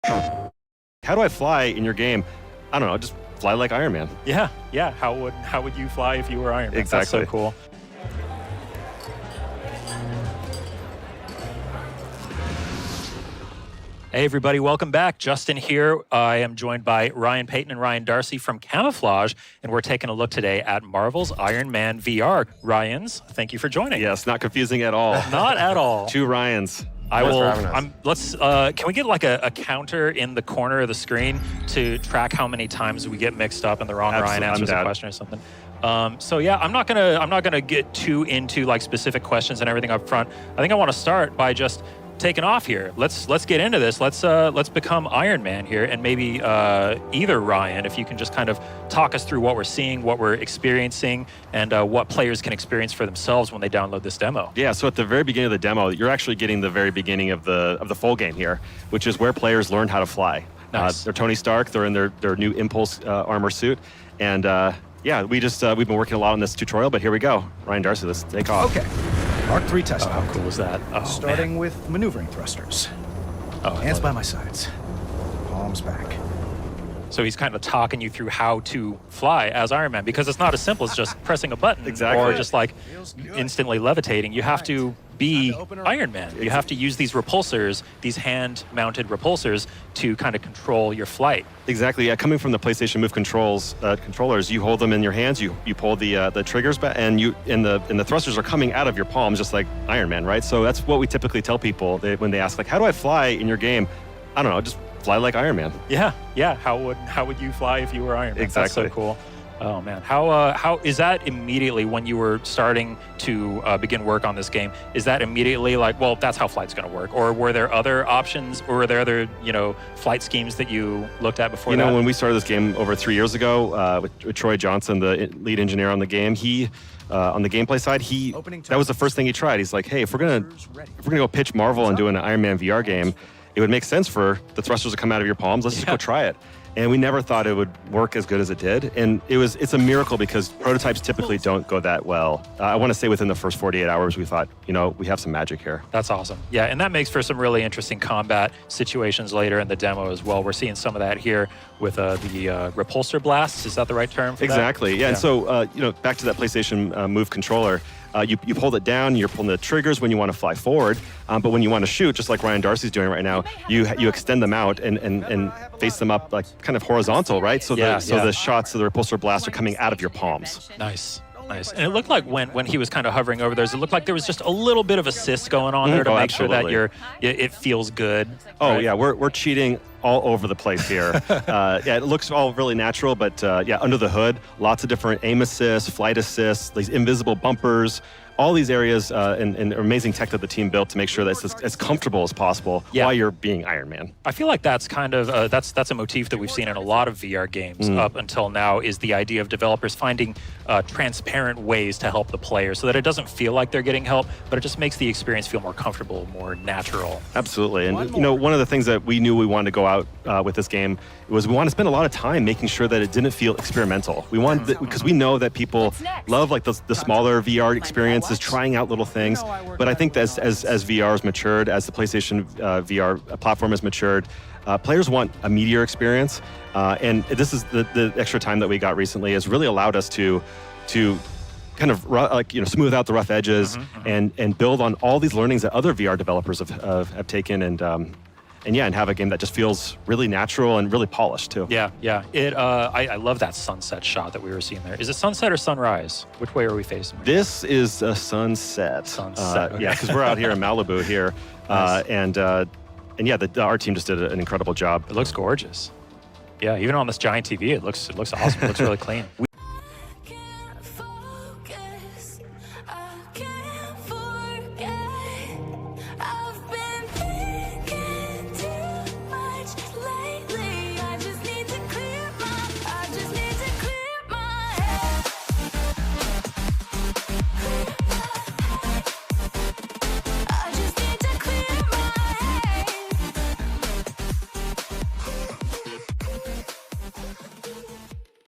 How do I fly in your game? I don't know, just fly like Iron Man. Yeah. How would you fly if you were Iron Man? Exactly. That's so cool. Hey everybody, welcome back. Justin here. I am joined by Ryan Payton and Ryan Darcy from Camouflage, and we're taking a look today at Marvel's Ironman VR. Ryans, thank you for joining. Yes, not confusing at all. Not at all. Two Ryans. Can we get like a counter in the corner of the screen to track how many times we get mixed up and the wrong Ryan answers a question or something? So yeah, I'm not gonna get too into like specific questions and everything up front. I think I want to start by just taking off here. Let's get into this. Let's become Iron Man here, and maybe either Ryan, if you can just kind of talk us through what we're seeing, what we're experiencing, and what players can experience for themselves when they download this demo. Yeah, so at the very beginning of the demo, you're actually getting the very beginning of the full game here, which is where players learn how to fly. Nice. They're Tony Stark. They're in their new Impulse armor suit, and yeah, we've been working a lot on this tutorial, but here we go. Ryan Darcy, let's take off. Okay. Mark III test. How cool is that? Oh, starting with maneuvering thrusters. Hands by my sides. Palms back. So he's kind of talking you through how to fly as Iron Man, because it's not as simple as just pressing a button or just like instantly levitating. You have to be Iron Man. You have to use these repulsors, these hand-mounted repulsors, to kind of control your flight. Exactly. Yeah, coming from the PlayStation Move controllers, you hold them in your hands. You pull the triggers back, and the thrusters are coming out of your palms, just like Iron Man, right? So that's what we typically tell people when they ask, like, how do I fly in your game? I don't know, just fly like Iron Man. Yeah. How would you fly if you were Iron Man? Exactly. That's so cool. Oh man, how is that immediately when you were starting to begin work on this game? Is that immediately like, well, that's how flight's going to work, or were there other options, or were there other flight schemes that you looked at before? When we started this game over 3 years ago with Troy Johnson, the lead engineer on the game, he on the gameplay side, that was the first thing he tried. He's like, hey, if we're gonna go pitch Marvel and do an Iron Man VR game, it would make sense for the thrusters to come out of your palms. Let's just go try it. And we never thought it would work as good as it did. And it's a miracle, because prototypes typically don't go that well. I want to say within the first 48 hours, we thought, we have some magic here. That's awesome. Yeah, and that makes for some really interesting combat situations later in the demo as well. We're seeing some of that here with the repulsor blasts. Is that the right term for exactly. that? Yeah, and so, back to that PlayStation Move controller, you hold it down, you're pulling the triggers when you want to fly forward, but when you want to shoot, just like Ryan Darcy's doing right now, you extend them out and face them up like kind of horizontal, right? So the shots of the repulsor blast are coming out of your palms. Nice. And it looked like when he was kind of hovering over those, it looked like there was just a little bit of assist going on there to make sure that it feels good. Oh yeah, we're cheating all over the place here. Yeah, it looks all really natural, but yeah, under the hood, lots of different aim assists, flight assists, these invisible bumpers, all these areas and amazing tech that the team built to make sure that it's as comfortable as possible while you're being Iron Man. I feel like that's kind of that's a motif that we've seen in a lot of VR games up until now, is the idea of developers finding transparent ways to help the player so that it doesn't feel like they're getting help, but it just makes the experience feel more comfortable, more natural. Absolutely. And one of the things that we knew we wanted to go out with this game was we want to spend a lot of time making sure that it didn't feel experimental. We wanted, because we know that people love like the smaller VR experiences, trying out little things. But I think that as VR has matured, as the PlayStation VR platform has matured, players want a meatier experience. And this is the extra time that we got recently has really allowed us to kind of smooth out the rough edges and build on all these learnings that other VR developers have taken and have a game that just feels really natural and really polished too. Yeah. I love that sunset shot that we were seeing there. Is it sunset or sunrise? Which way are we facing? This is a sunset. Sunset. Okay. Yeah, because we're out here in Malibu here, nice. And yeah, our team just did an incredible job. It looks gorgeous. Yeah, even on this giant TV, it looks awesome. It looks really clean.